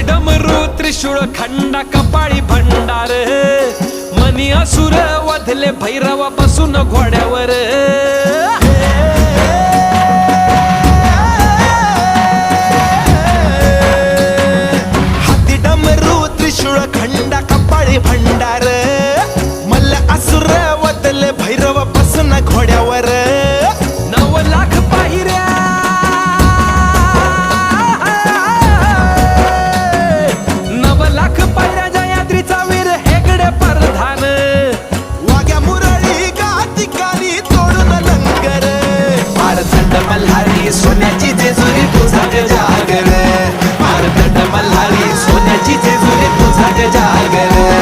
डमरू त्रिशूळ खंडा कपाळी भंडार मनी असुर वधले भैरवा बसून घोड्यावर हाती डमरू त्रिशूळ खंडा कपाळी भंडार मल्ल असुर वधले भैरवा बसून घोड्यावर 9 लाख पायऱ्या 9 लाख पायऱ्या जयाद्रीचा वीर हेगडे प्रधान वाग्या मुरळी गातिकारी तोडून लंगर मारतंड मल्हारी सोन्याची जेजुरी तुझा जागर मारतंड मल्हारी सोन्याची जेजुरी तुझा जागर